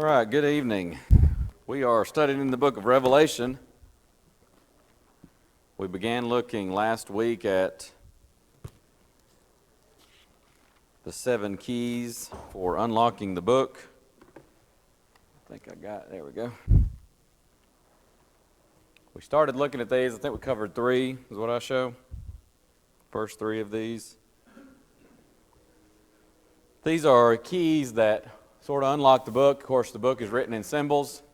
right, good evening. We are studying in the book of Revelation. We began looking last week at the 7 keys for unlocking the book. There we go. We started looking at these. I think we covered 3, is what I show. First 3 of these. These are keys that sort of unlock the book. Of course, the book is written in symbols.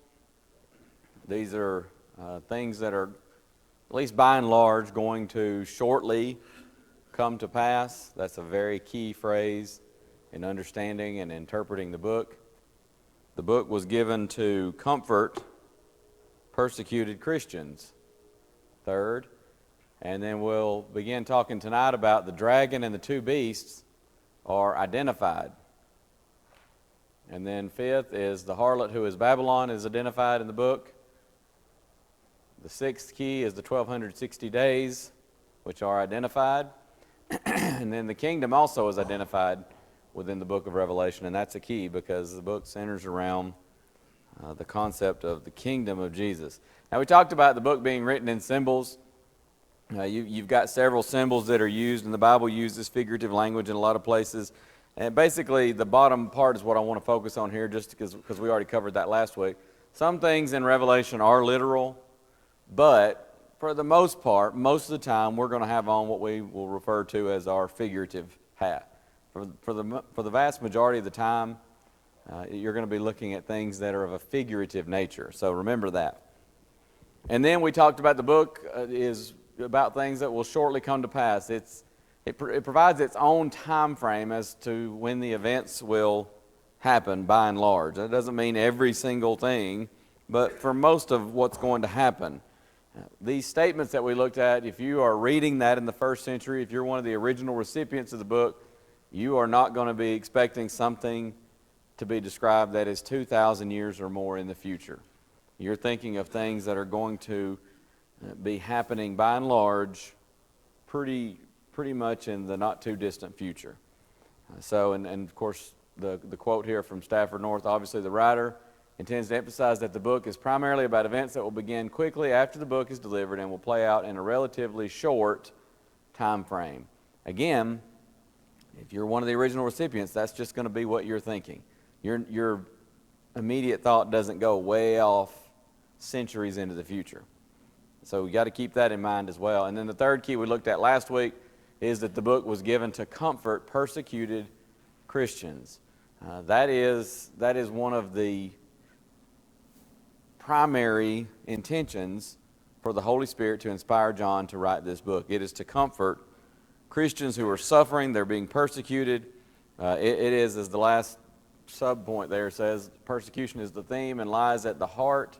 These are things that are, at least by and large, going to shortly come to pass. That's a very key phrase in understanding and interpreting the book. The book was given to comfort persecuted Christians. Third. And then we'll begin talking tonight about the dragon and the 2 beasts are identified. And then 5th is the harlot who is Babylon is identified in the book. The 6th key is the 1260 days, which are identified. And then the kingdom also is identified within the book of Revelation, and that's a key because the book centers around the concept of the kingdom of Jesus. Now, we talked about the book being written in symbols. You've got several symbols that are used, and the Bible uses figurative language in a lot of places. And basically, the bottom part is what I want to focus on here, just because we already covered that last week. Some things in Revelation are literal, but for the most part, most of the time, we're going to have on what we will refer to as our figurative hat. For the vast majority of the time, you're going to be looking at things that are of a figurative nature. So remember that. And then we talked about the book is about things that will shortly come to pass. It provides its own time frame as to when the events will happen by and large. That doesn't mean every single thing, but for most of what's going to happen. These statements that we looked at, if you are reading that in the first century, if you're one of the original recipients of the book, you are not going to be expecting something to be described that is 2,000 years or more in the future. You're thinking of things that are going to be happening by and large pretty much in the not too distant future. And of course the quote here from Stafford North, obviously the writer intends to emphasize that the book is primarily about events that will begin quickly after the book is delivered and will play out in a relatively short time frame. Again, if you're one of the original recipients, that's just going to be what you're thinking. Your immediate thought doesn't go way off centuries into the future. So we got to keep that in mind as well. And then the third key we looked at last week is that the book was given to comfort persecuted Christians. That is one of the primary intentions for the Holy Spirit to inspire John to write this book. It is to comfort Christians who are suffering, they're being persecuted. It is, as the last sub-point there says, persecution is the theme and lies at the heart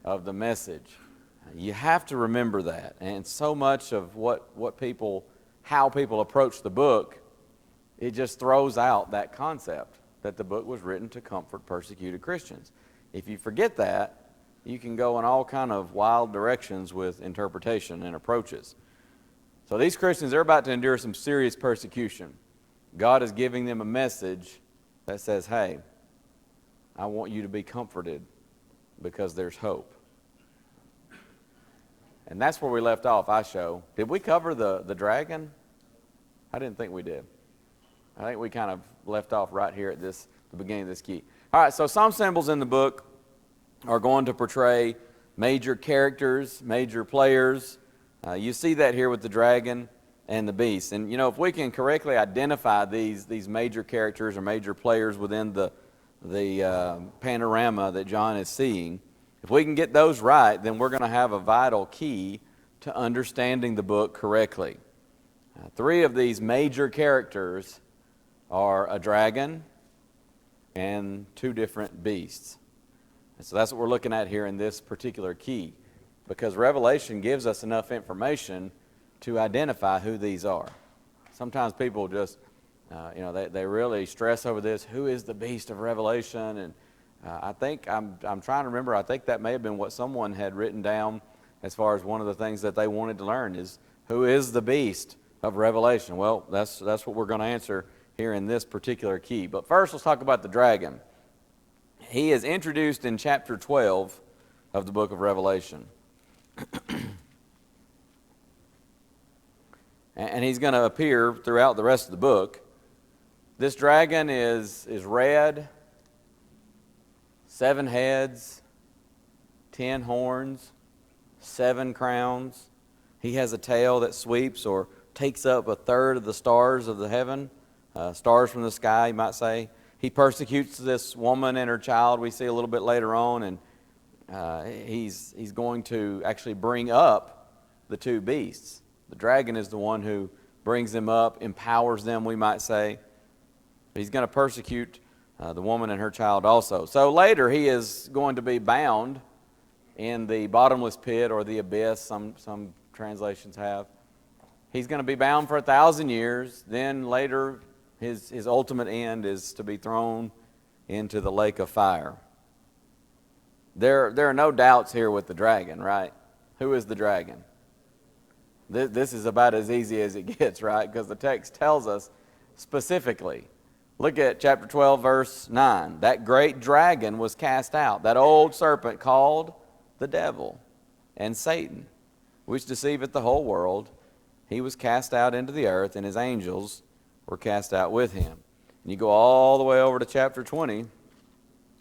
of the message. You have to remember that. And so much of how people approach the book, it just throws out that concept that the book was written to comfort persecuted Christians. If you forget that, you can go in all kind of wild directions with interpretation and approaches. So these Christians, they're about to endure some serious persecution. God is giving them a message that says, hey, I want you to be comforted because there's hope. And that's where we left off, I show. Did we cover the dragon? I didn't think we did. I think we kind of left off right here at the beginning of this key. All right, so some symbols in the book are going to portray major characters, major players. You see that here with the dragon and the beast. And, if we can correctly identify these major characters or major players within the panorama that John is seeing, if we can get those right, then we're going to have a vital key to understanding the book correctly. 3 of these major characters are a dragon and 2 different beasts. And so that's what we're looking at here in this particular key, because Revelation gives us enough information to identify who these are. Sometimes people just, they really stress over this. Who is the beast of Revelation? And I think, I'm trying to remember, I think that may have been what someone had written down as far as one of the things that they wanted to learn is, who is the beast of Revelation? Well, that's what we're going to answer here in this particular key. But first, let's talk about the dragon. he is introduced in chapter 12 of the book of Revelation. And he's going to appear throughout the rest of the book. This dragon is red, 7 heads, 10 horns, 7 crowns. He has a tail that sweeps or takes up a third of the stars of the heaven, stars from the sky, you might say. He persecutes this woman and her child, we see a little bit later on, and he's going to actually bring up the 2 beasts. The dragon is the one who brings them up, empowers them, we might say. He's going to persecute the woman and her child also. So later he is going to be bound in the bottomless pit or the abyss, some translations have. He's going to be bound for 1,000 years. Then later his ultimate end is to be thrown into the lake of fire. There are no doubts here with the dragon, right? Who is the dragon? This is about as easy as it gets, right? Because the text tells us specifically. Look at chapter 12, verse 9. That great dragon was cast out, that old serpent called the devil and Satan, which deceiveth the whole world. He was cast out into the earth, and his angels were cast out with him. And you go all the way over to chapter 20,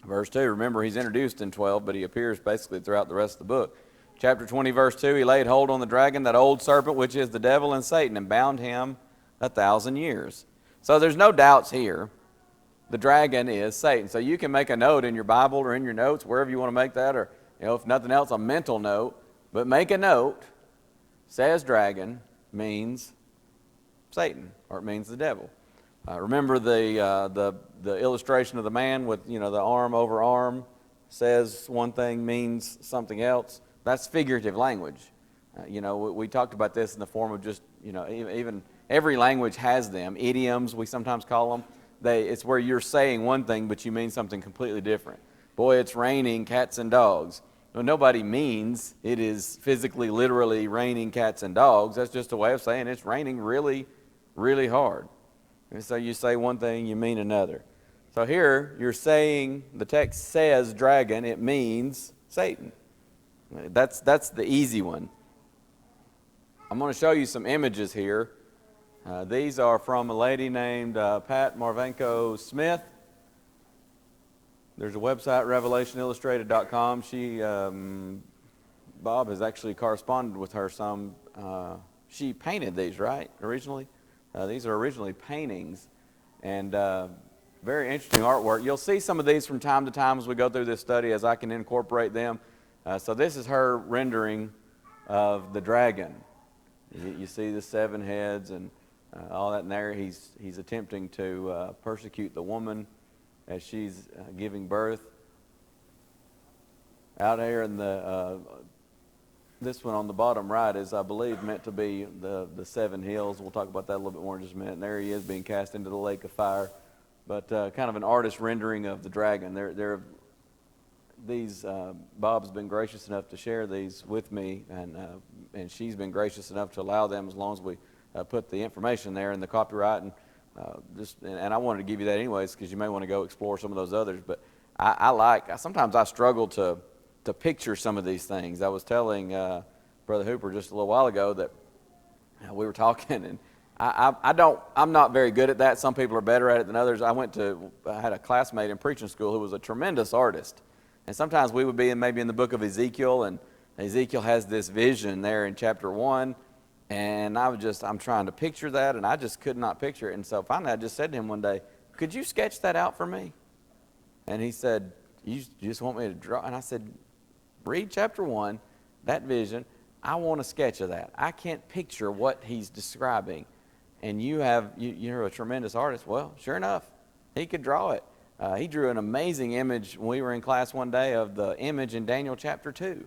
verse 2. Remember, he's introduced in 12, but he appears basically throughout the rest of the book. Chapter 20, verse 2, he laid hold on the dragon, that old serpent, which is the devil and Satan, and bound him 1,000 years. So there's no doubts here. The dragon is Satan. So you can make a note in your Bible or in your notes, wherever you want to make that, or if nothing else, a mental note. But make a note, says dragon, means Satan, or it means the devil. Remember the illustration of the man with the arm over arm says one thing, means something else. That's figurative language. We talked about this in the form of just, even every language has them. Idioms, we sometimes call them. It's where you're saying one thing, but you mean something completely different. Boy, it's raining cats and dogs. Well, nobody means it is physically, literally raining cats and dogs. That's just a way of saying it's raining really, really hard. And so you say one thing, you mean another. So here, you're saying, the text says dragon, it means Satan. That's the easy one. I'm going to show you some images here. These are from a lady named Pat Marvenko Smith. There's a website, revelationillustrated.com. Bob has actually corresponded with her some. She painted these, right, originally? These are originally paintings, and very interesting artwork. You'll see some of these from time to time as we go through this study, as I can incorporate them. So this is her rendering of the dragon. You see the 7 heads and all that in there. He's attempting to persecute the woman as she's giving birth. Out here in this one on the bottom right is, I believe, meant to be the 7 hills. We'll talk about that a little bit more in just a minute. And there he is being cast into the lake of fire. But kind of an artist rendering of the dragon. These Bob's been gracious enough to share these with me, and she's been gracious enough to allow them, as long as we put the information there and the copyright, and I wanted to give you that anyways, because you may want to go explore some of those others. But sometimes I struggle to picture some of these things. I was telling Brother Hooper just a little while ago that we were talking, and I'm not very good at that. Some people are better at it than others. I had a classmate in preaching school who was a tremendous artist. And sometimes we would be maybe in the book of Ezekiel, and Ezekiel has this vision there in chapter 1, and I'm trying to picture that, and I just could not picture it. And so finally I just said to him one day, could you sketch that out for me? And he said, you just want me to draw? And I said, read chapter 1, that vision. I want a sketch of that. I can't picture what he's describing. And you're a tremendous artist. Well, sure enough, he could draw it. He drew an amazing image when we were in class one day of the image in Daniel chapter 2.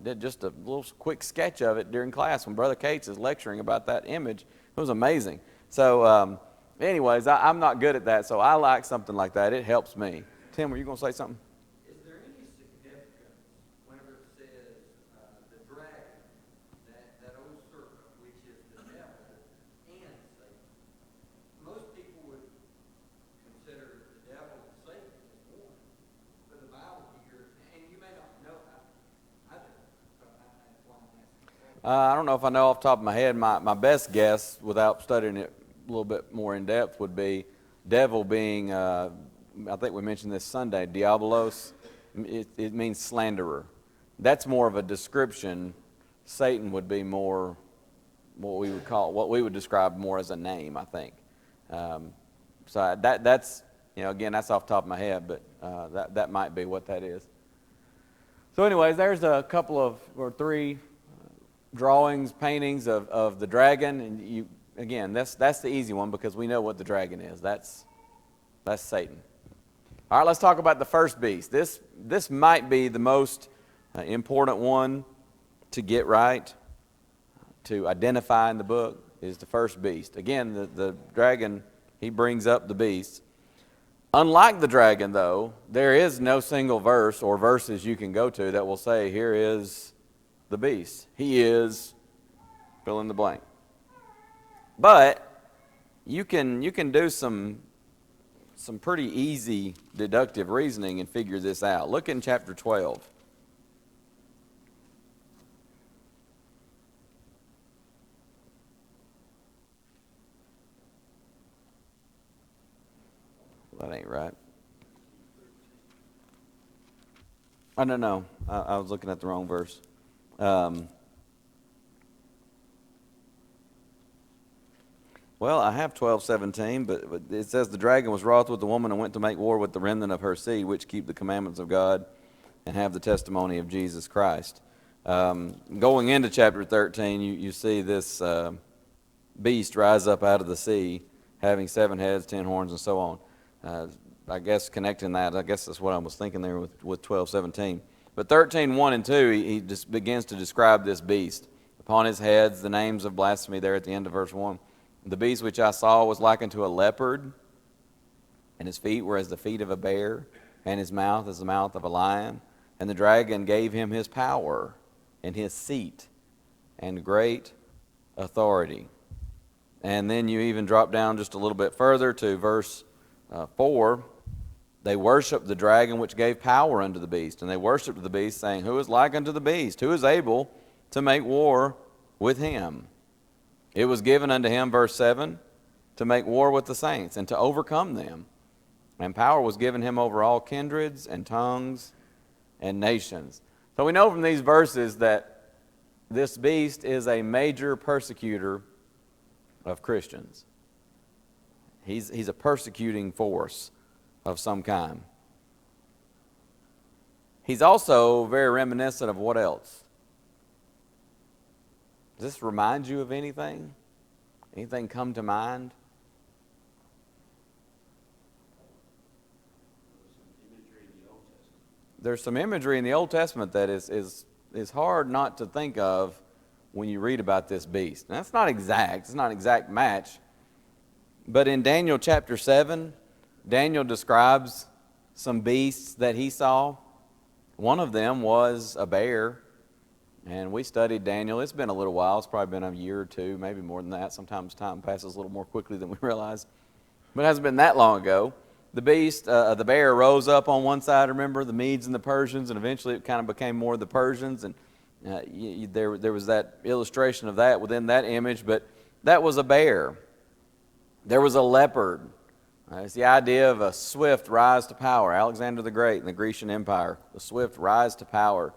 Did just a little quick sketch of it during class when Brother Cates is lecturing about that image. It was amazing. So anyways, I'm not good at that, so I like something like that. It helps me. Tim, were you going to say something? Is there any significance whenever it says the dragon, that old serpent, which is the devil and Satan? Most people would consider the devil and Satan as one. I don't know if I know off the top of my head. My best guess, without studying it a little bit more in depth, would be devil being, I think we mentioned this Sunday, diabolos. It means slanderer. That's more of a description. Satan would be more what we would describe more as a name, I think. So that's, again, that's off the top of my head, but that might be what that is. So anyways, there's a couple of, or three drawings, paintings of the dragon, and again, that's the easy one because we know what the dragon is. That's Satan. All right, let's talk about the first beast. This might be the most important one to get right, to identify in the book, is the first beast. Again, the dragon, he brings up the beast. Unlike the dragon, though, there is no single verse or verses you can go to that will say, here is the beast. He is fill in the blank. But you can do some pretty easy deductive reasoning and figure this out. Look in chapter 12. That ain't right. Oh, no. I was looking at the wrong verse. Well, I have 12:17, but it says the dragon was wroth with the woman and went to make war with the remnant of her seed, which keep the commandments of God and have the testimony of Jesus Christ. Going into chapter 13, you see this beast rise up out of the sea, having 7 heads, 10 horns, and so on. I guess connecting that, I guess that's what I was thinking there with 12:17. But 13:1 and 2, he just begins to describe this beast. Upon his heads, the names of blasphemy there at the end of verse 1. The beast which I saw was likened to a leopard, and his feet were as the feet of a bear, and his mouth as the mouth of a lion. And the dragon gave him his power and his seat and great authority. And then you even drop down just a little bit further to verse 4. They worshiped the dragon which gave power unto the beast. And they worshiped the beast, saying, who is like unto the beast? Who is able to make war with him? It was given unto him, verse 7, to make war with the saints and to overcome them. And power was given him over all kindreds and tongues and nations. So we know from these verses that this beast is a major persecutor of Christians. He's a persecuting force of some kind. He's also very reminiscent of what else? Does this remind you of anything? Anything come to mind? There's some imagery in the Old Testament that is hard not to think of when you read about this beast. Now, that's not exact. It's not an exact match. But in Daniel chapter 7, Daniel describes some beasts that he saw. One of them was a bear. And we studied Daniel. It's been a little while. It's probably been a year or two, maybe more than that. Sometimes time passes a little more quickly than we realize. But it hasn't been that long ago. The beast, the bear rose up on one side, remember, the Medes and the Persians, and eventually it kind of became more of the Persians. And there was that illustration of that within that image, but that was a bear. There was a leopard. It's the idea of a swift rise to power. Alexander the Great in the Grecian Empire, the swift rise to power.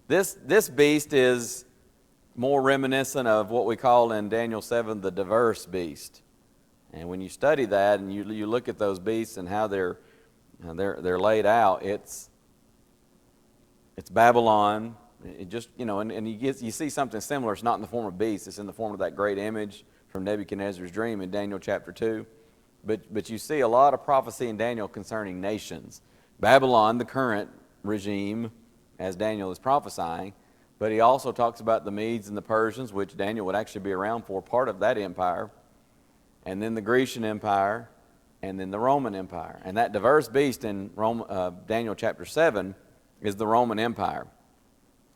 This beast is more reminiscent of what we call in Daniel 7 the diverse beast. And when you study that and you look at those beasts and how they're laid out, it's Babylon. It just, and you see something similar. It's not in the form of beast. It's in the form of that great image from Nebuchadnezzar's dream in Daniel chapter 2. But you see a lot of prophecy in Daniel concerning nations. Babylon, the current regime, as Daniel is prophesying, but he also talks about the Medes and the Persians, which Daniel would actually be around for, part of that empire, and then the Grecian Empire, and then the Roman Empire. And that diverse beast in Daniel chapter 7 is the Roman Empire.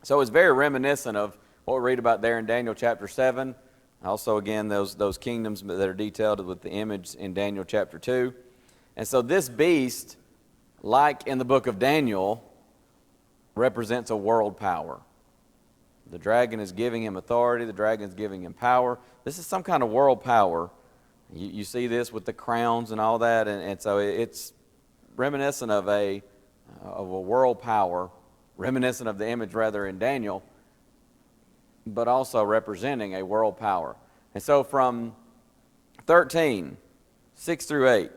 So it's very reminiscent of what we read about there in Daniel chapter 7. Also, again, those kingdoms that are detailed with the image in Daniel chapter 2. And so this beast, like in the book of Daniel, represents a world power. The dragon is giving him authority. The dragon is giving him power. This is some kind of world power. You see this with the crowns and all that, and so it's reminiscent of a world power, reminiscent of the image rather in Daniel, but also representing a world power. And so from 13, 6 through 8,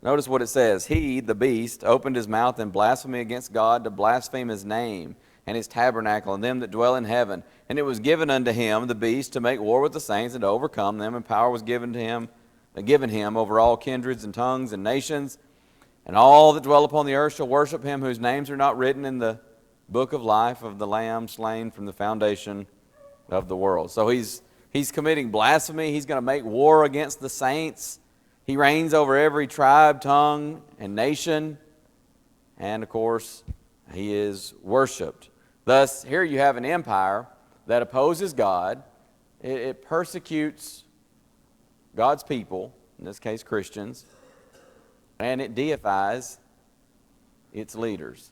notice what it says. He, the beast, opened his mouth in blasphemy against God to blaspheme his name and his tabernacle and them that dwell in heaven. And it was given unto him, the beast, to make war with the saints and to overcome them. And power was given him over all kindreds and tongues and nations. And all that dwell upon the earth shall worship him, whose names are not written in the book of life of the Lamb slain from the foundation of the world. So he's committing blasphemy. He's going to make war against the saints. He reigns over every tribe, tongue, and nation. And, of course, he is worshipped. Thus, here you have an empire that opposes God. It persecutes God's people, in this case Christians, and it deifies its leaders.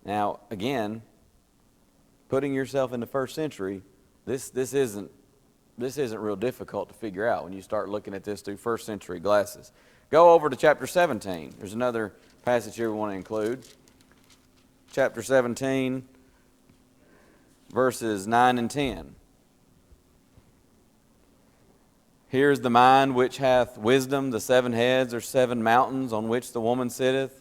Now, again, putting yourself in the first century, this isn't real difficult to figure out when you start looking at this through first century glasses. Go over to chapter 17. There's another passage here we want to include. Chapter 17, verses 9 and 10. Here's the mind which hath wisdom. The 7 heads are 7 mountains on which the woman sitteth.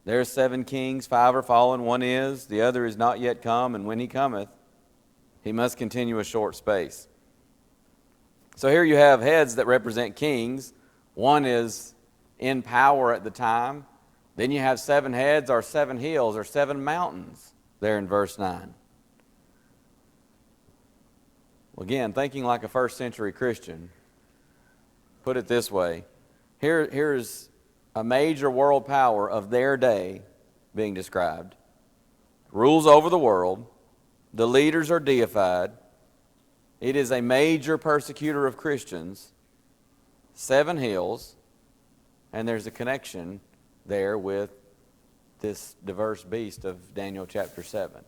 There are 7 kings, 5 are fallen, 1 is, the other is not yet come, and when he cometh, he must continue a short space. So here you have heads that represent kings. 1 is in power at the time. Then you have 7 heads or 7 hills or 7 mountains there in verse 9. Well, again, thinking like a first century Christian, put it this way. Here's a major world power of their day being described. Rules over the world. The leaders are deified. It is a major persecutor of Christians. 7 hills. And there's a connection there with this diverse beast of Daniel chapter 7.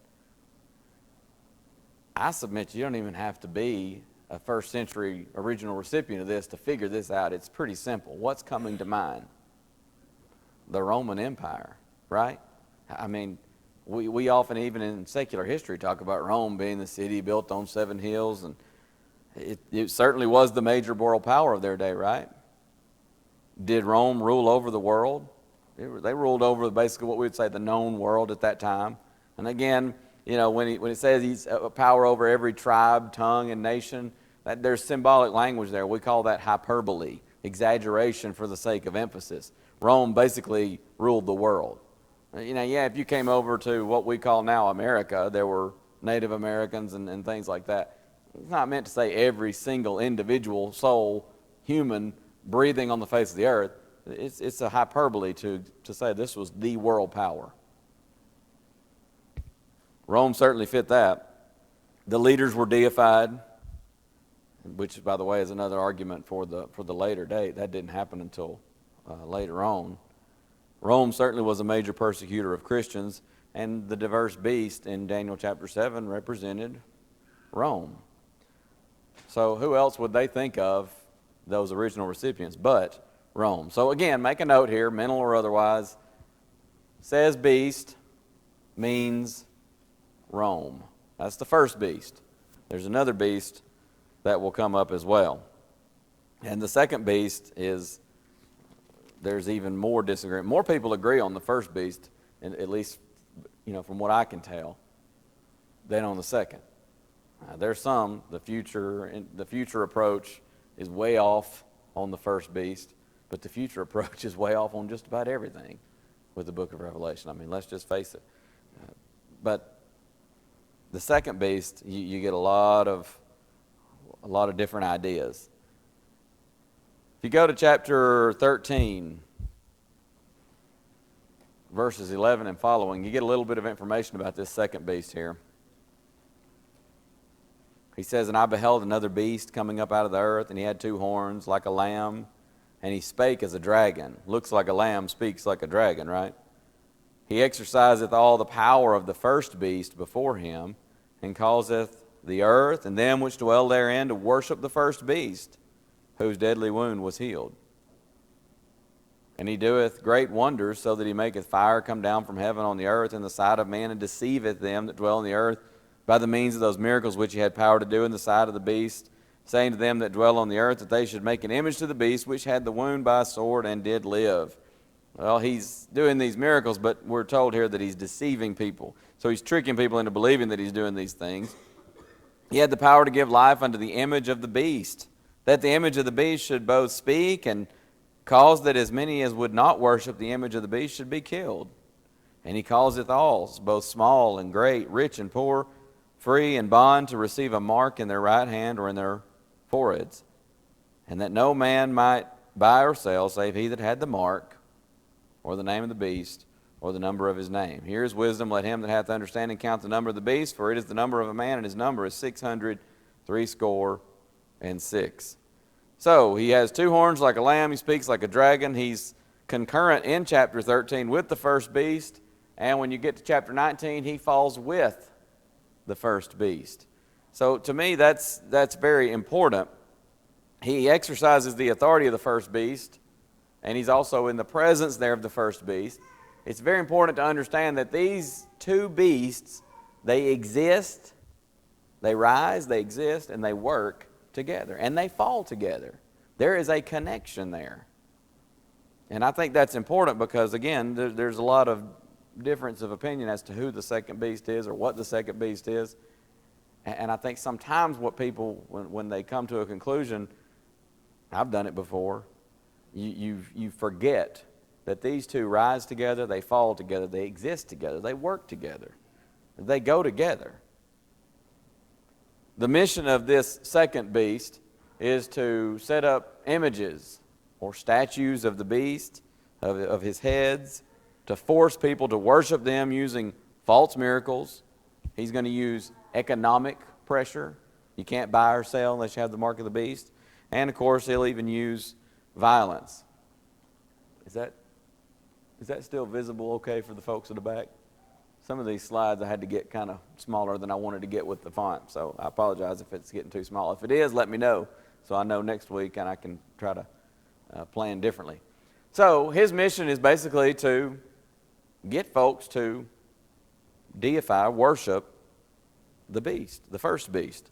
I submit you don't even have to be a first century original recipient of this to figure this out. It's pretty simple. What's coming to mind? The Roman Empire, right? I mean, we often, even in secular history, talk about Rome being the city built on 7 hills, and it certainly was the major world power of their day, right? Did Rome rule over the world? They ruled over basically what we would say the known world at that time. And again, you know, when it says he's a power over every tribe, tongue, and nation, there's symbolic language there. We call that hyperbole, exaggeration for the sake of emphasis. Rome basically ruled the world. You know, yeah, if you came over to what we call now America, there were Native Americans and things like that. It's not meant to say every single individual soul, human, breathing on the face of the earth. It's a hyperbole to say this was the world power. Rome certainly fit that. The leaders were deified, which, by the way, is another argument for the later date. That didn't happen until later on. Rome certainly was a major persecutor of Christians, and the diverse beast in Daniel chapter 7 represented Rome. So who else would they think of, those original recipients, but Rome? So again, make a note here, mental or otherwise. Says beast means Rome. That's the first beast. There's another beast that will come up as well. And the second beast is, there's even more disagreement. More people agree on the first beast, and at least, you know, from what I can tell, than on the second. There's some, the future approach is way off on the first beast, but the future approach is way off on just about everything with the book of Revelation. I mean, let's just face it. But the second beast, you get a lot of different ideas. If you go to chapter 13, verses 11 and following, you get a little bit of information about this second beast here. He says, "And I beheld another beast coming up out of the earth, and he had 2 horns like a lamb, and he spake as a dragon." Looks like a lamb, speaks like a dragon, right? He exerciseth all the power of the first beast before him, and causeth the earth and them which dwell therein to worship the first beast, whose deadly wound was healed. And he doeth great wonders, so that he maketh fire come down from heaven on the earth in the sight of man, and deceiveth them that dwell on the earth by the means of those miracles which he had power to do in the sight of the beast, saying to them that dwell on the earth that they should make an image to the beast which had the wound by a sword and did live. Well, he's doing these miracles, but we're told here that he's deceiving people. So he's tricking people into believing that he's doing these things. He had the power to give life unto the image of the beast, that the image of the beast should both speak and cause that as many as would not worship the image of the beast should be killed. And he causeth all, both small and great, rich and poor, free and bond, to receive a mark in their right hand or in their foreheads, and that no man might buy or sell save he that had the mark, or the name of the beast, or the number of his name. Here is wisdom. Let him that hath understanding count the number of the beast, for it is the number of a man, and his number is 666. So, he has two horns like a lamb, he speaks like a dragon. He's concurrent in chapter 13 with the first beast, and when you get to chapter 19, he falls with the first beast. So, to me, that's very important. He exercises the authority of the first beast, and he's also in the presence there of the first beast. It's very important to understand that these two beasts, they exist, they rise, they exist, and they work together, and they fall together. There is a connection there. And I think that's important because, again, there's a lot of difference of opinion as to who the second beast is or what the second beast is. And I think sometimes what people, when they come to a conclusion, I've done it before, you forget that these two rise together, they fall together, they exist together, they work together, they go together. The mission of this second beast is to set up images or statues of the beast, of his heads, to force people to worship them using false miracles. He's going to use economic pressure. You can't buy or sell unless you have the mark of the beast. And, of course, he'll even use violence. Is that still visible okay for the folks in the back? Some of these slides I had to get kind of smaller than I wanted to get with the font, so I apologize if it's getting too small. If it is, let me know so I know next week and I can try to plan differently. So his mission is basically to get folks to deify, worship the beast, the first beast.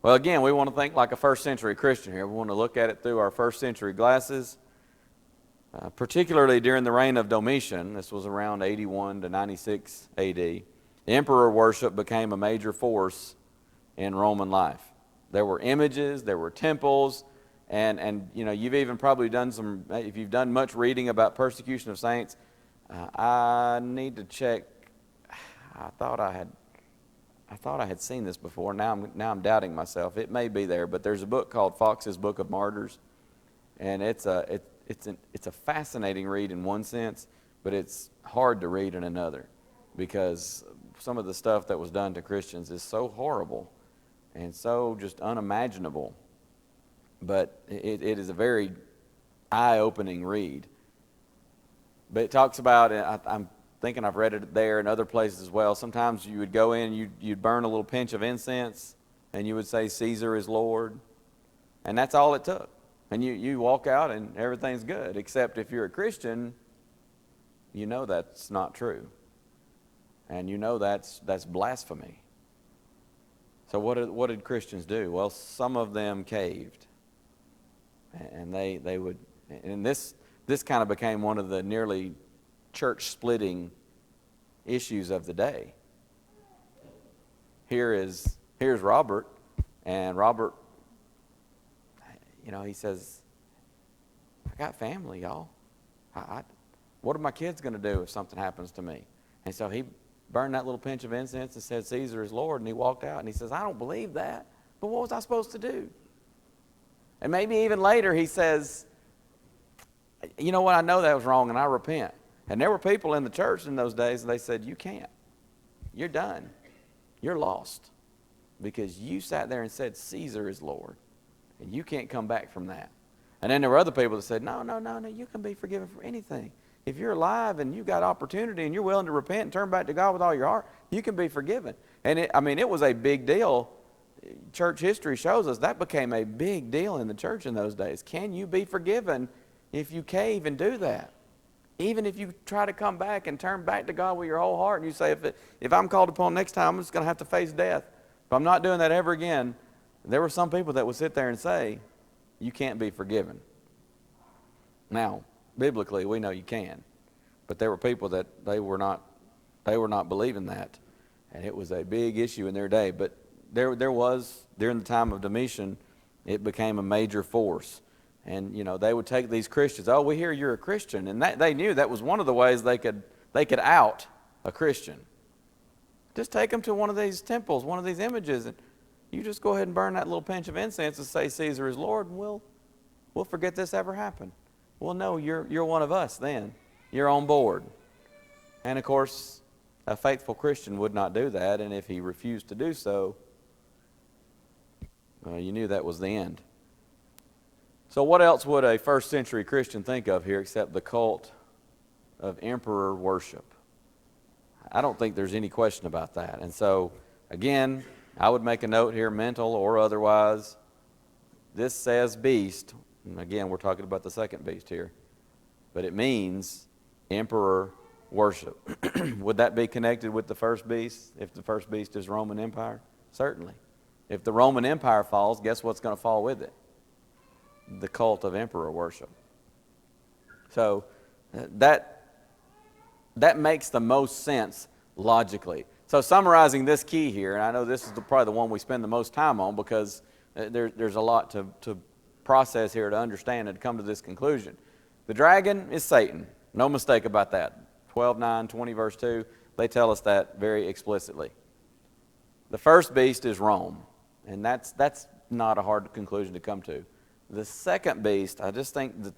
Well, again, we want to think like a first century Christian here. We want to look at it through our first century glasses. Particularly during the reign of Domitian, this was around 81 to 96 A.D., emperor worship became a major force in Roman life. There were images, there were temples, and you know, you've even probably done some, if you've done much reading about persecution of saints, I need to check. I thought I had seen this before. Now I'm doubting myself. It may be there, but there's a book called Fox's Book of Martyrs, and it's a fascinating read in one sense, but it's hard to read in another because some of the stuff that was done to Christians is so horrible and so just unimaginable. But it is a very eye-opening read. But it talks about, I'm thinking I've read it there and other places as well. Sometimes you would go in, you'd burn a little pinch of incense, and you would say, "Caesar is Lord." And that's all it took. And you walk out and everything's good, except if you're a Christian, you know that's not true. And you know that's blasphemy. So what did Christians do? Well, some of them caved. And they would, and this kind of became one of the nearly church splitting issues of the day. Here's Robert, and Robert, you know, he says, "I got family, y'all. What are my kids going to do if something happens to me?" And so he burned that little pinch of incense and said, "Caesar is Lord," and he walked out, and he says, "I don't believe that, but what was I supposed to do?" And maybe even later he says, "You know what, I know that was wrong, and I repent." And there were people in the church in those days, and they said, "You can't. You're done. You're lost. Because you sat there and said, 'Caesar is Lord.' And you can't come back from that." And then there were other people that said, no, you can be forgiven for anything. if you're alive and you've got opportunity and you're willing to repent and turn back to God with all your heart, you can be forgiven. And it was a big deal. Church history shows us that became a big deal in the church in those days. Can you be forgiven if you cave and do that? Even if you try to come back and turn back to God with your whole heart, and you say, if I'm called upon next time, I'm just going to have to face death. If I'm not doing that ever again, there were some people that would sit there and say, you can't be forgiven. Now, biblically, we know you can. But there were people that they were not believing that. And it was a big issue in their day. But there was, during the time of Domitian, it became a major force. And, they would take these Christians, oh, we hear you're a Christian. And they knew that was one of the ways they could out a Christian. Just take them to one of these temples, one of these images, and you just go ahead and burn that little pinch of incense and say Caesar is Lord, and we'll forget this ever happened. Well, no, you're one of us then. You're on board. And, of course, a faithful Christian would not do that, and if he refused to do so, you knew that was the end. So what else would a first century Christian think of here except the cult of emperor worship? I don't think there's any question about that. And so, again, I would make a note here, mental or otherwise. This says beast. And again, we're talking about the second beast here. But it means emperor worship. Would that be connected with the first beast, if the first beast is Roman Empire? Certainly. If the Roman Empire falls, guess what's going to fall with it? The cult of emperor worship. So that makes the most sense logically. So summarizing this key here, and I know this is probably the one we spend the most time on because there's a lot to process here to understand and to come to this conclusion. The dragon is Satan. No mistake about that. 12:9, 20 verse 2, they tell us that very explicitly. The first beast is Rome, and that's not a hard conclusion to come to. The second beast, I just think that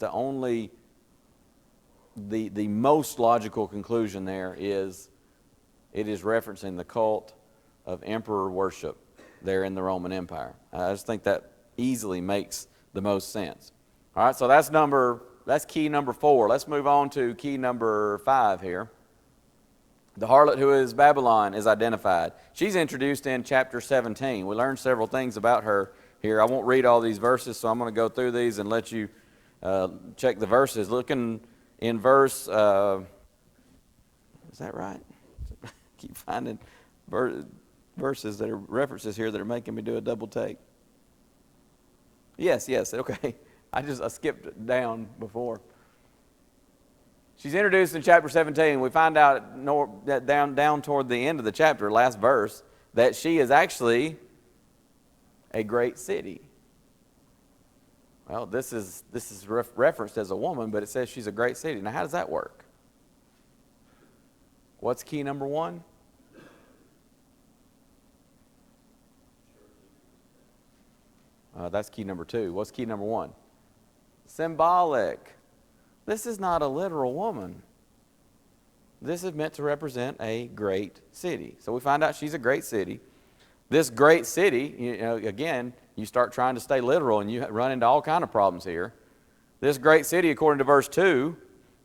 the most logical conclusion there is it is referencing the cult of emperor worship there in the Roman Empire. I just think that easily makes the most sense. All right, so that's key number 4. Let's move on to key number 5 here. The harlot who is Babylon is identified. She's introduced in chapter 17. We learned several things about her here. I won't read all these verses, so I'm going to go through these and let you check the verses. Looking in verse, is that right? Keep finding verses that are references here that are making me do a double take. Yes, okay. I skipped down before. She's introduced in chapter 17. We find out that down toward the end of the chapter, last verse, that she is actually a great city. Well, this is referenced as a woman, but it says she's a great city. Now, how does that work? What's key number 1? That's key number 2. What's key number 1? Symbolic. This is not a literal woman. This is meant to represent a great city. So we find out she's a great city. This great city, again, you start trying to stay literal and you run into all kind of problems here. This great city, according to verse 2,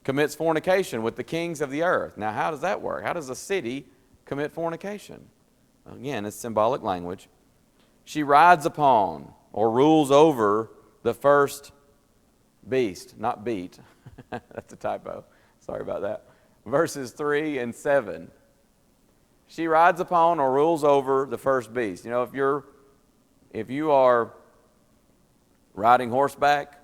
commits fornication with the kings of the earth. Now, how does that work? How does a city commit fornication? Again, it's symbolic language. She rides upon or rules over the first beast, not beat. That's a typo. Sorry about that. Verses 3 and 7. She rides upon or rules over the first beast. If you are riding horseback,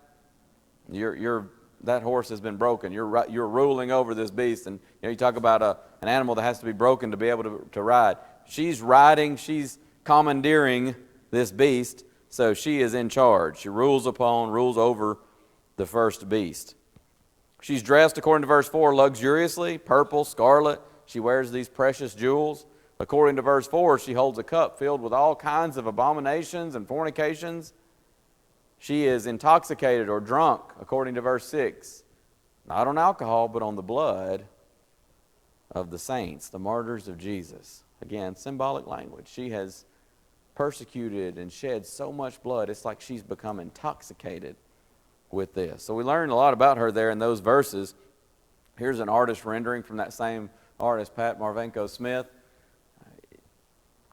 that horse has been broken. You're ruling over this beast, and you talk about an animal that has to be broken to be able to ride. She's riding. She's commandeering this beast, so she is in charge. She rules over the first beast. She's dressed, according to verse 4, luxuriously, purple, scarlet. She wears these precious jewels. According to verse 4, she holds a cup filled with all kinds of abominations and fornications. She is intoxicated or drunk, according to verse 6. Not on alcohol, but on the blood of the saints, the martyrs of Jesus. Again, symbolic language. She has persecuted and shed so much blood, it's like she's become intoxicated with this. So we learned a lot about her there in those verses. Here's an artist rendering from that same artist, Pat Marvenko Smith,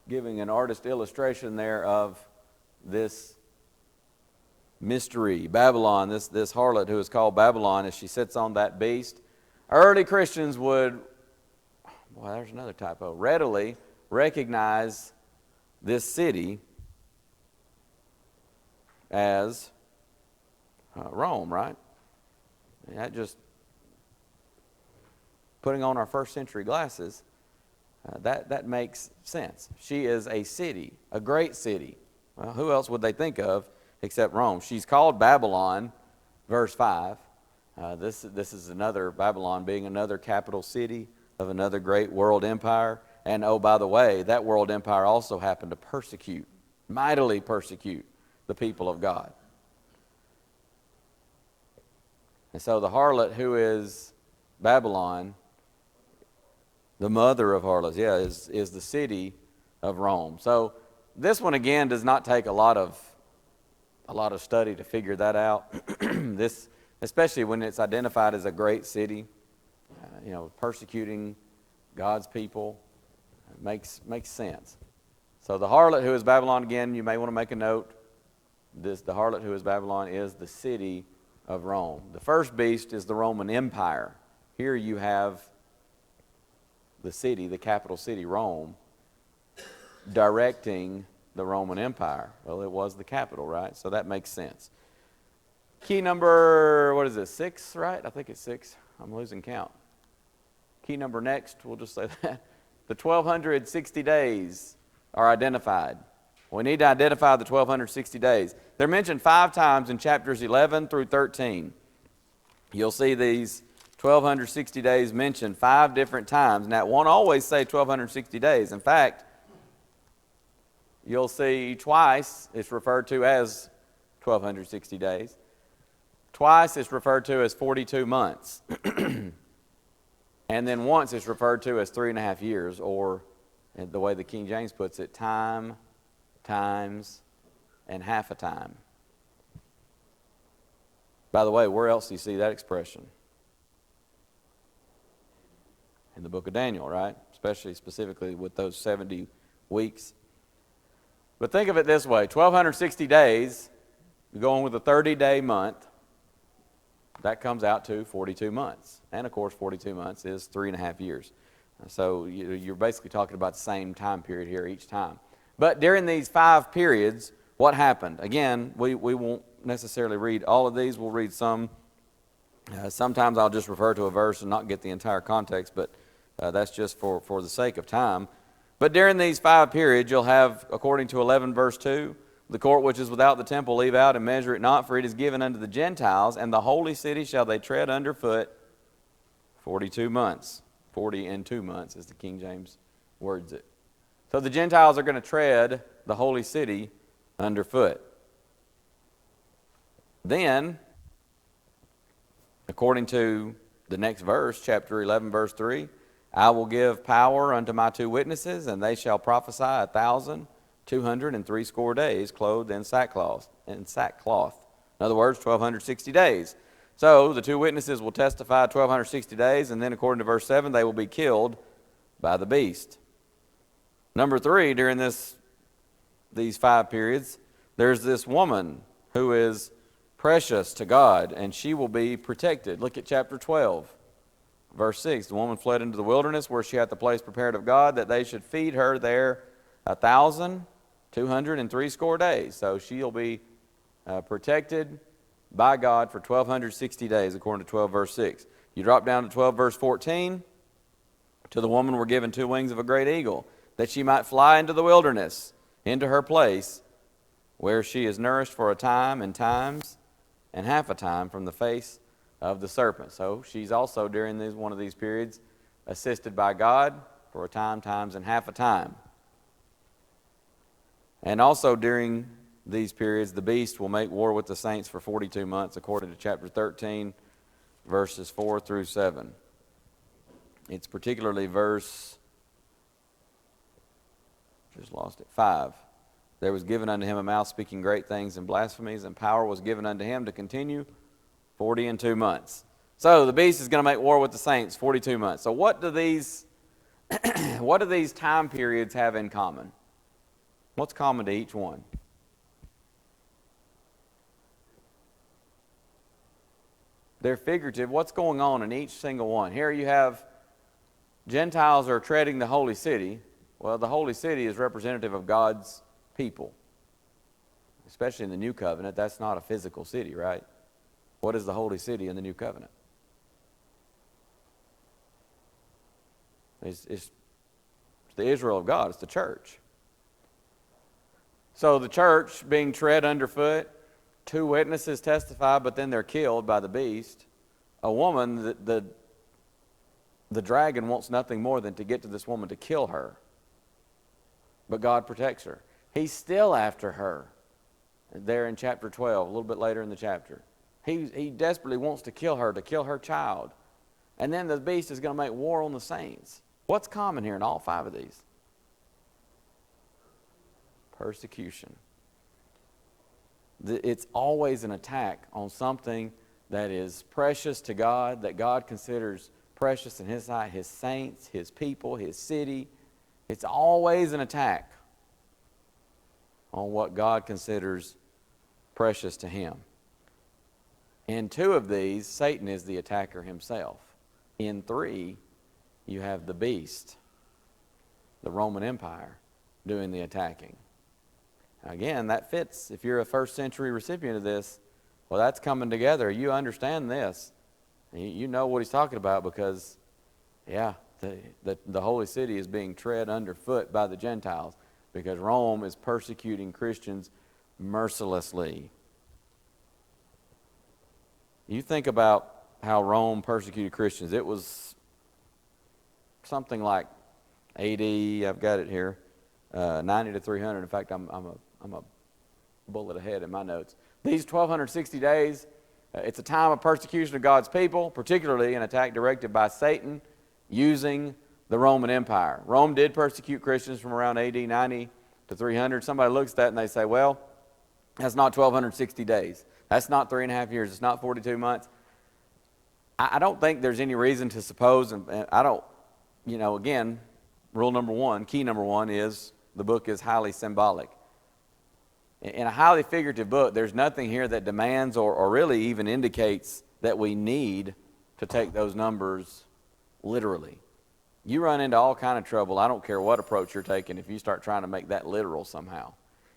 giving an artist illustration there of this mystery, Babylon, this harlot who is called Babylon, as she sits on that beast. Early Christians would, well, there's another typo, readily recognize this city as Rome, right? That just, putting on our first century glasses, that makes sense. She is a city, a great city. Well, who else would they think of except Rome? She's called Babylon, verse 5. This is another, Babylon being another capital city of another great world empire. And oh, by the way, that world empire also happened to persecute, mightily persecute, the people of God. And so the harlot, who is Babylon, the mother of harlots, is the city of Rome. So this one again does not take a lot of study to figure that out. This, especially when it's identified as a great city, persecuting God's people, makes sense. So the harlot who is Babylon, again, you may want to make a note. The harlot who is Babylon is the city of Rome. The first beast is the Roman Empire. Here you have the city, the capital city, Rome, directing the Roman Empire. Well, it was the capital, right? So that makes sense. Key number, 6, right? I think it's 6. I'm losing count. Key number next, we'll just say that. The 1260 days are identified. We need to identify the 1260 days. They're mentioned 5 times in chapters 11 through 13. You'll see these 1260 days mentioned 5 different times. Now, it won't always say 1260 days. In fact, you'll see twice it's referred to as 1260 days. Twice it's referred to as 42 months. And then once it's referred to as 3.5 years, or the way the King James puts it, time, times, and half a time. By the way, where else do you see that expression? In the book of Daniel, right? Specifically with those 70 weeks. But think of it this way, 1260 days, you're going with a 30-day month, that comes out to 42 months. And of course, 42 months is 3.5 years. So you're basically talking about the same time period here each time. But during these 5 periods, what happened? Again, we won't necessarily read all of these. We'll read some. Sometimes I'll just refer to a verse and not get the entire context, but that's just for the sake of time. But during these 5 periods, you'll have, according to 11 verse 2, the court which is without the temple leave out and measure it not, for it is given unto the Gentiles, and the holy city shall they tread under foot 42 months. 40 and 2 months, as the King James words it. So the Gentiles are going to tread the holy city underfoot. Then, according to the next verse, chapter 11, verse 3, I will give power unto my 2 witnesses, and they shall prophesy 1,260 days, clothed in sackcloth. In other words, 1260 days. So the 2 witnesses will testify 1260 days, and then according to verse 7, they will be killed by the beast. Number 3, during these 5 periods, there's this woman who is precious to God, and she will be protected. Look at chapter 12, verse 6. The woman fled into the wilderness where she had the place prepared of God, that they should feed her there 1,260 days. So she'll be protected by God for 1,260 days, according to 12, verse 6. You drop down to 12, verse 14. To the woman were given 2 wings of a great eagle, that she might fly into the wilderness, into her place, where she is nourished for a time and times and half a time from the face of the serpent. So she's also, during one of these periods, assisted by God for a time, times, and half a time. And also during these periods, the beast will make war with the saints for 42 months, according to chapter 13, verses 4 through 7. It's particularly verse, 5. There was given unto him a mouth speaking great things and blasphemies, and power was given unto him to continue 40 and 2 months. So the beast is going to make war with the saints 42 months. So what do these what do these time periods have in common? What's common to each one? They're figurative. What's going on in each single one? Here you have Gentiles are treading the holy city. Well, the holy city is representative of God's people. Especially in the new covenant, that's not a physical city, right? What is the holy city in the new covenant? It's the Israel of God. It's the church. So the church being tread underfoot, 2 witnesses testify, but then they're killed by the beast. A woman, the dragon wants nothing more than to get to this woman to kill her. But God protects her. He's still after her. There in chapter 12, a little bit later in the chapter. He desperately wants to kill her child. And then the beast is going to make war on the saints. What's common here in all 5 of these? Persecution. It's always an attack on something that is precious to God, that God considers precious in His sight, His saints, His people, His city. It's always an attack on what God considers precious to Him. In 2 of these, Satan is the attacker himself. In 3, you have the beast, the Roman Empire, doing the attacking. Again, that fits. If you're a first century recipient of this, well, that's coming together. You understand this. You know what he's talking about because, yeah, the holy city is being tread underfoot by the Gentiles because Rome is persecuting Christians mercilessly. You think about how Rome persecuted Christians. It was something like AD, I've got it here, 90 to 300. In fact, I'm a bullet ahead in my notes. These 1,260 days, it's a time of persecution of God's people, particularly an attack directed by Satan using the Roman Empire. Rome did persecute Christians from around AD 90 to 300. Somebody looks at that and they say, well, that's not 1,260 days. That's not 3.5 years. It's not 42 months. I don't think there's any reason to suppose, and I don't, again, rule number 1, key number 1 is the book is highly symbolic. In a highly figurative book, there's nothing here that demands or really even indicates that we need to take those numbers literally. You run into all kind of trouble. I don't care what approach you're taking if you start trying to make that literal somehow.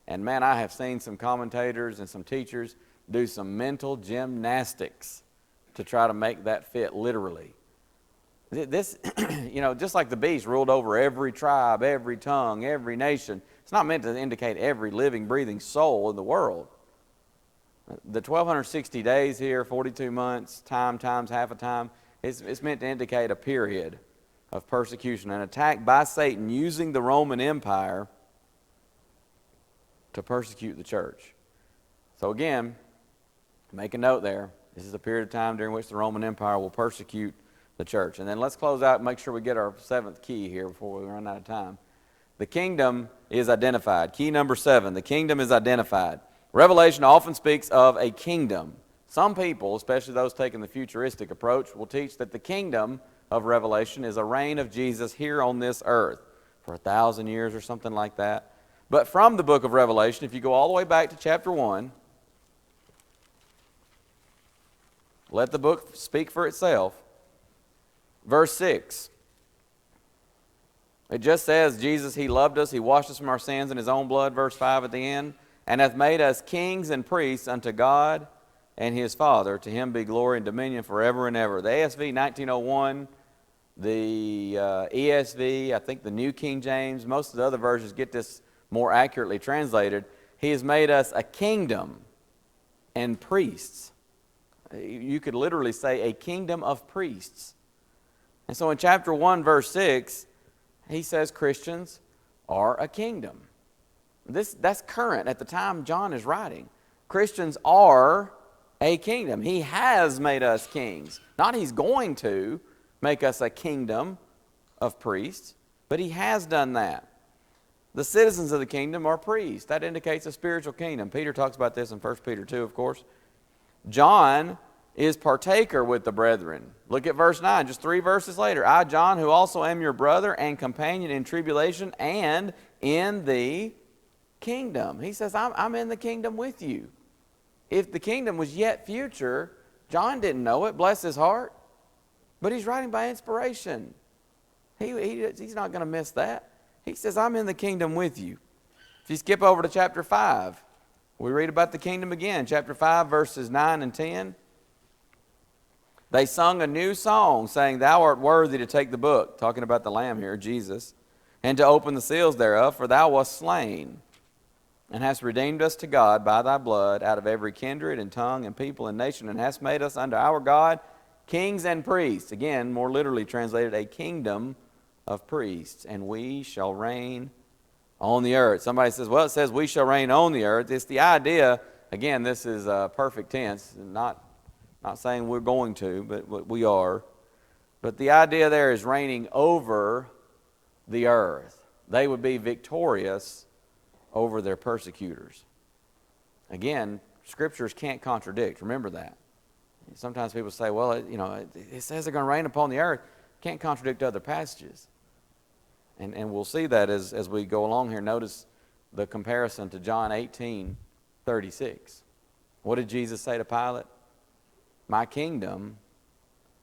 And man, I have seen some commentators and some teachers do some mental gymnastics to try to make that fit literally. This, just like the beast ruled over every tribe, every tongue, every nation, it's not meant to indicate every living, breathing soul in the world. The 1,260 days here, 42 months, time times half a time, it's meant to indicate a period of persecution, an attack by Satan using the Roman Empire to persecute the church. So again, make a note there. This is a period of time during which the Roman Empire will persecute the church. And then let's close out and make sure we get our 7th key here before we run out of time. The kingdom is identified. Key number 7, the kingdom is identified. Revelation often speaks of a kingdom. Some people, especially those taking the futuristic approach, will teach that the kingdom of Revelation is a reign of Jesus here on this earth for 1,000 years or something like that. But from the book of Revelation, if you go all the way back to chapter 1, let the book speak for itself. Verse 6. It just says, Jesus, He loved us, He washed us from our sins in His own blood, verse 5 at the end, and hath made us kings and priests unto God and His Father. To Him be glory and dominion forever and ever. The ASV 1901, the ESV, I think the New King James, most of the other versions get this more accurately translated. He has made us a kingdom and priests. You could literally say a kingdom of priests. And so in chapter 1, verse 6, he says Christians are a kingdom. That's current at the time John is writing. Christians are a kingdom. He has made us kings. Not He's going to make us a kingdom of priests, but He has done that. The citizens of the kingdom are priests. That indicates a spiritual kingdom. Peter talks about this in 1 Peter 2, of course. John is partaker with the brethren. Look at verse 9, just 3 verses later. I, John, who also am your brother and companion in tribulation and in the kingdom. He says, I'm in the kingdom with you. If the kingdom was yet future, John didn't know it, bless his heart. But he's writing by inspiration. He's not going to miss that. He says, I'm in the kingdom with you. If you skip over to chapter 5, we read about the kingdom again. Chapter 5, verses 9 and 10. They sung a new song, saying, Thou art worthy to take the book, talking about the Lamb here, Jesus, and to open the seals thereof, for thou wast slain, and hast redeemed us to God by thy blood out of every kindred and tongue and people and nation, and hast made us unto our God kings and priests. Again, more literally translated, a kingdom of priests, and we shall reign on the earth. Somebody says, well, it says we shall reign on the earth. It's the idea, again, this is perfect tense, not saying we're going to, but we are. But the idea there is reigning over the earth. They would be victorious over their persecutors. Again, scriptures can't contradict. Remember that. Sometimes people say, well, it says they're going to reign upon the earth. Can't contradict other passages. And we'll see that as we go along here. Notice the comparison to John 18:36. What did Jesus say to Pilate? My kingdom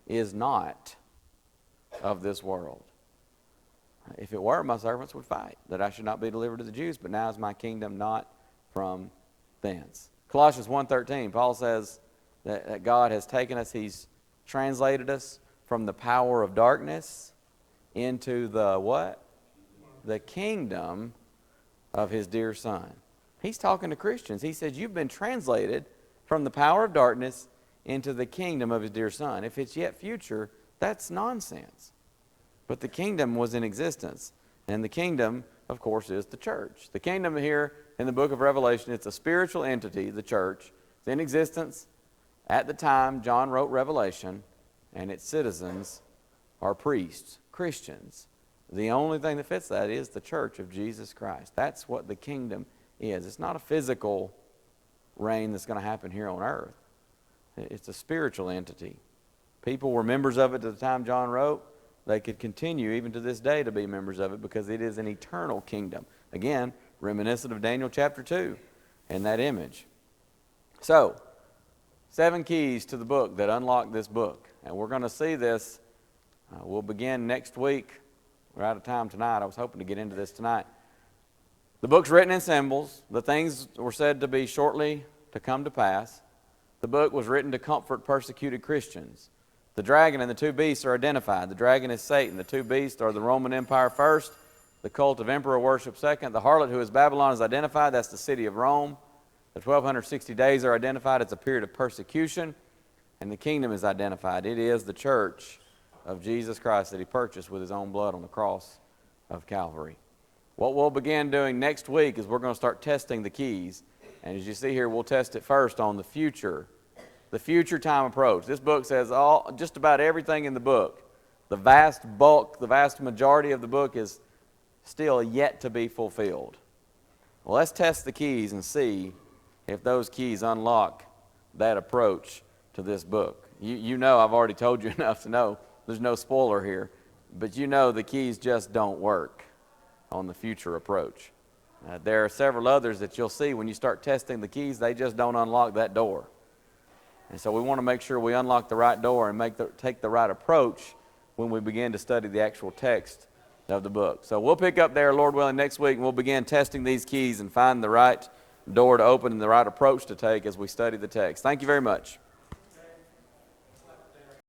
is not of this world. If it were, my servants would fight, that I should not be delivered to the Jews, but now is my kingdom not from thence. Colossians 1:13, Paul says that God has taken us, he's translated us from the power of darkness into the what? The kingdom of his dear Son. He's talking to Christians. He says, you've been translated from the power of darkness into the kingdom of his dear Son. If it's yet future, that's nonsense. But the kingdom was in existence. And the kingdom, of course, is the church. The kingdom here in the book of Revelation, it's a spiritual entity, the church. It's in existence at the time John wrote Revelation, and its citizens are priests, Christians. The only thing that fits that is the church of Jesus Christ. That's what the kingdom is. It's not a physical reign that's going to happen here on earth. It's a spiritual entity. People were members of it at the time John wrote. They could continue even to this day to be members of it because it is an eternal kingdom. Again, reminiscent of Daniel chapter 2 and that image. So, 7 keys to the book that unlock this book. And we're going to see this. We'll begin next week. We're out of time tonight. I was hoping to get into this tonight. The book's written in symbols. The things were said to be shortly to come to pass. The book was written to comfort persecuted Christians. The dragon and the 2 beasts are identified. The dragon is Satan. The 2 beasts are the Roman Empire first, the cult of emperor worship second. The harlot who is Babylon is identified. That's the city of Rome. The 1260 days are identified. It's a period of persecution. And the kingdom is identified. It is the church of Jesus Christ that he purchased with his own blood on the cross of Calvary. What we'll begin doing next week is we're going to start testing the keys. And as you see here, we'll test it first on the future time approach. This book says just about everything in the book. The vast bulk, the vast majority of the book is still yet to be fulfilled. Well, let's test the keys and see if those keys unlock that approach to this book. You know, I've already told you enough to know there's no spoiler here, but you know the keys just don't work on the future approach. There are several others that you'll see when you start testing the keys, they just don't unlock that door. And so we want to make sure we unlock the right door and take the right approach when we begin to study the actual text of the book. So we'll pick up there, Lord willing, next week, and we'll begin testing these keys and find the right door to open and the right approach to take as we study the text. Thank you very much.